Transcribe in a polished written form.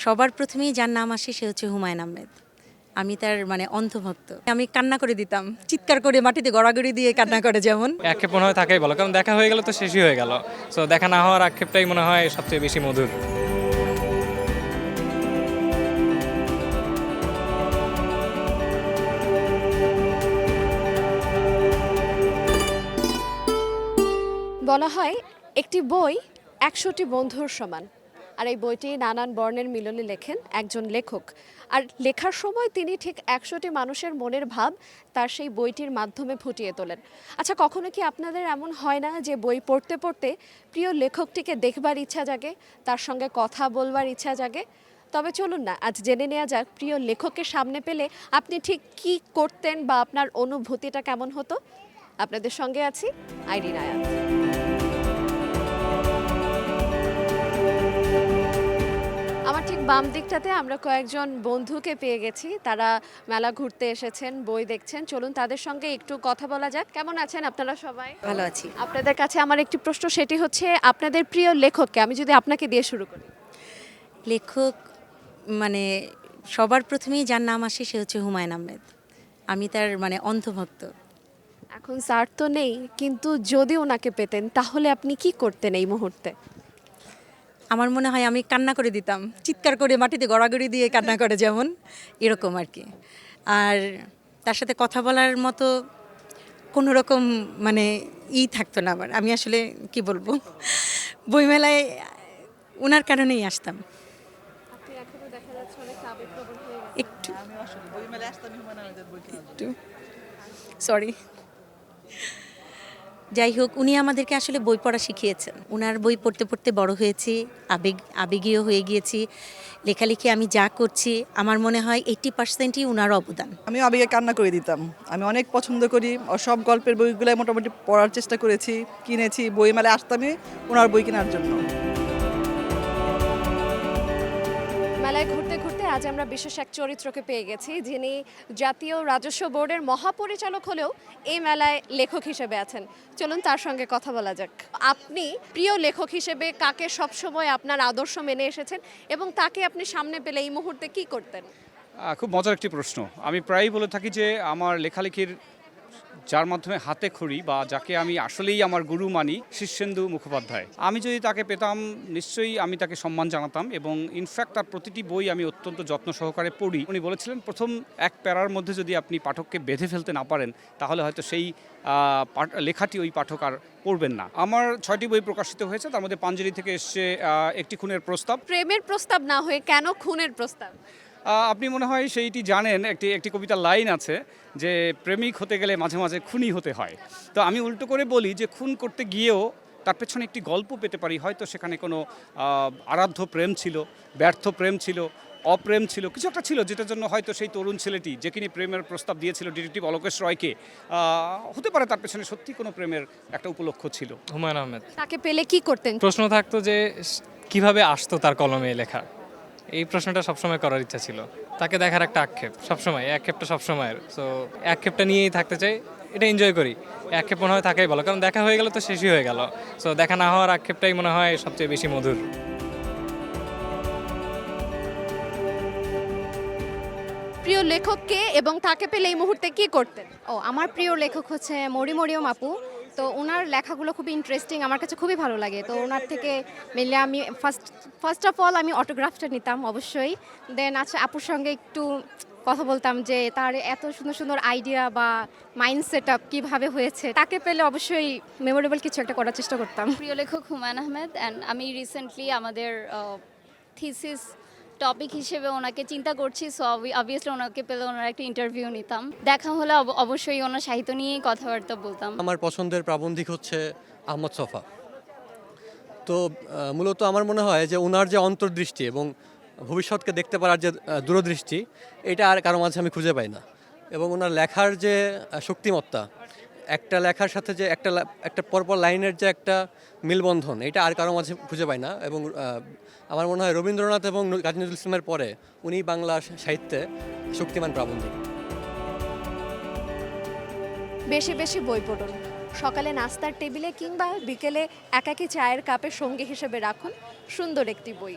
সবার প্রথমেই যার নাম আসে সে হচ্ছে হুমায়ুন আহমেদ। আমি তার অন্ধভক্ত। আমি কান্না করে দিতাম, চিৎকার করে মাটিতে গড়াগড়ি দিয়ে কান্না করে যেমন। আক্ষেপ মনে হয় থাকাই ভালো, কারণ দেখা হয়ে গেল তো শেষই হয়ে গেল। সো দেখা না হওয়ার আক্ষেপটাই মনে হয় সবচেয়ে বেশি মধুর। বলা হয় একটি বই ১০০টি বন্ধুর সমান। আর এই বইটি নানান বর্ণের মিলনে লেখেন একজন লেখক। আর লেখার সময় তিনি ঠিক ১০০টি মানুষের মনের ভাব তার সেই বইটির মাধ্যমে ফুটিয়ে তোলেন। আচ্ছা, কখনো কি আপনাদের এমন হয় না যে বই পড়তে পড়তে প্রিয় লেখকটিকে দেখবার ইচ্ছা জাগে, তার সঙ্গে কথা বলবার ইচ্ছা জাগে? তবে চলুন না আজ জেনে নেওয়া যাক প্রিয় লেখককে সামনে পেলে আপনি ঠিক কী করতেন বা আপনার অনুভূতিটা কেমন হতো। আপনাদের সঙ্গে আছি আইরিন আয়াত। আমার ঠিক বাম দিকটাতে আমরা কয়েকজন বন্ধুকে পেয়ে গেছি। তারা মেলা ঘুরতে এসেছেন, বই দেখছেন। চলুন তাদের সঙ্গে একটু কথা বলা যাক। কেমন আছেন আপনারা সবাই? ভালো আছি। আপনাদের কাছে আমার একটি প্রশ্ন, সেটি হচ্ছে আপনাদের প্রিয় লেখককে। আমি যদি আপনাকে দিয়ে শুরু করি। লেখক সবার প্রথমেই যার নাম আসে সে হচ্ছে হুমায়ুন আহমেদ। আমি তার অন্ধভক্ত। এখন স্যার তো নেই, কিন্তু যদি ওনাকে পেতেন তাহলে আপনি কি করতেন এই মুহূর্তে? আমার মনে হয় আমি কান্না করে দিতাম, চিৎকার করে মাটিতে গড়াগড়ি দিয়ে কান্না করে যেমন, এরকম আর কি। আর তার সাথে কথা বলার মতো কোনো রকম থাকতো না আমার। আমি আসলে কি বলবো, বইমেলায় ওনার কারণেই আসতাম। একটু সরি। যাই হোক, উনি আমাদেরকে আসলে বই পড়া শিখিয়েছেন। ওনার বই পড়তে পড়তে বড় হয়েছি, আবেগীয় হয়ে গিয়েছি। লেখালেখি আমি যা করছি আমার মনে হয় 80%ই ওনার অবদান। আমি আবেগে কান্না করে দিতাম। আমি অনেক পছন্দ করি, সব গল্পের বইগুলাই মোটামুটি পড়ার চেষ্টা করেছি, কিনেছি। বইমেলায় আসতামই ওনার বই কেনার জন্য। মেলায় ঘুরতে ঘুরতে আজ আমরা বিশেষ এক চরিত্রকে পেয়ে গেছি, যিনি জাতীয় রাজস্ব বোর্ডের মহাপরিচালক হলেও এই মেলায় লেখক হিসেবে আছেন। চলুন তার সঙ্গে কথা বলা যাক। আপনি প্রিয় লেখক হিসেবে কাকে সবসময় আপনার আদর্শ মেনে এসেছেন এবং তাকে আপনি সামনে পেলে এই মুহূর্তে কি করতেন? খুব মজার একটি প্রশ্ন। আমি প্রায়ই বলে থাকি যে আমার লেখালেখির যার মাধ্যমে হাতে খড়ি বা যাকে আমি আসলেই আমার গুরু মানি, শীর্ষেন্দু মুখোপাধ্যায়। আমি যদি তাকে পেতাম নিশ্চয়ই আমি তাকে সম্মান জানাতাম এবং ইনফ্যাক্ট তার প্রতিটি বই আমি অত্যন্ত যত্ন সহকারে পড়ি। উনি বলেছিলেন প্রথম এক প্যারার মধ্যে যদি আপনি পাঠককে বেঁধে ফেলতে না পারেন তাহলে হয়তো সেই লেখাটি ওই পাঠক আর পড়বেন না। আমার 6টি বই প্রকাশিত হয়েছে, তার মধ্যে পাঞ্জেরি থেকে এসছে একটি খুনের প্রস্তাব। প্রেমের প্রস্তাব না হয়ে কেন খুনের প্রস্তাব? আপনি মনে হয় সেইটি জানেন, একটি কবিতার লাইন আছে যে প্রেমিক হতে গেলে মাঝে মাঝে খুনি হতে হয়। তো আমি উল্টো করে বলি যে খুন করতে গিয়েও তার পেছনে একটি গল্প পেতে পারি। হয়তো সেখানে কোনো আরাধ্য প্রেম ছিল, ব্যর্থ প্রেম ছিল, অপ্রেম ছিল, কিছু একটা ছিল যেটার জন্য হয়তো সেই তরুণ ছেলেটি যে কিনি প্রেমের প্রস্তাব দিয়েছিল ডিটেকটিভ অলোকেশ রয়কে, হতে পারে তার পেছনে সত্যি কোনো প্রেমের একটা উপলক্ষ ছিল। হুমায়ুন আহমেদ। তাকে পেলে কি করতেন? প্রশ্ন থাকতো যে কিভাবে আসতো তার কলমে লেখা, এই প্রশ্নটা সবসময় করার ইচ্ছা ছিল। তাকে দেখার একটা আক্ষেপ সবসময়, এই আক্ষেপটা সবসময়ের। সো আক্ষেপটা নিয়েই থাকতে চাই, এটা এনজয় করি। আক্ষেপ মনে হয় থাকাই ভালো, কারণ দেখা হয়ে গেল তো শেষই হয়ে গেল। সো দেখা না হওয়ার আক্ষেপটাই মনে হয় সবচেয়ে বেশি মধুর। প্রিয় লেখককে এবং তাকে পেলে এই মুহূর্তে কি করতেন? আমার প্রিয় লেখক হচ্ছে মরিয়ম আপু। তো ওনার লেখাগুলো খুবই ইন্টারেস্টিং, আমার কাছে খুবই ভালো লাগে। তো ওনার থেকে মেনলি আমি ফার্স্ট অফ অল আমি অটোগ্রাফটা নিতাম অবশ্যই। দেন আপুর সঙ্গে একটু কথা বলতাম যে তার এত সুন্দর সুন্দর আইডিয়া বা মাইন্ড সেট আপ কীভাবে হয়েছে। তাকে পেলে অবশ্যই মেমোরেবল কিছু একটা করার চেষ্টা করতাম। প্রিয় লেখক হুমায়ুন আহমেদ। অ্যান্ড আমি রিসেন্টলি আমাদের থিসিস টপিক হিসেবে ওনাকে চিন্তা করছি। সো অবভিয়াসলি ওনাকে পেলে ওনার একটা ইন্টারভিউ নিতাম। দেখা হলে অবশ্যই ওনার সাহিত্য নিয়েই কথাবার্তা বলতাম। আমার পছন্দের প্রাবন্ধিক হচ্ছে আহমদ ছফা। তো মূলত আমার মনে হয় যে ওনার যে অন্তর্দৃষ্টি এবং ভবিষ্যৎকে দেখতে পারার যে দূরদৃষ্টি, এটা আর কারো মাঝে আমি খুঁজে পাই না। এবং ওনার লেখার যে শক্তিমত্তা, একটা লেখার সাথে যে একটা পরপর লাইনের যে একটা মিলবন্ধন, এটা আর কারো মাঝে খুঁজে পাই না। এবং আমার মনে হয় রবীন্দ্রনাথ এবং কাজী নজরুল ইসলামের পরে উনি বাংলা সাহিত্যে শক্তিমান প্রাবন্ধিক। বেশি বেশি বই পড়ুন। সকালে নাস্তার টেবিলে কিংবা বিকেলে একাকী চায়ের কাপে সঙ্গী হিসেবে রাখুন সুন্দর একটি বই।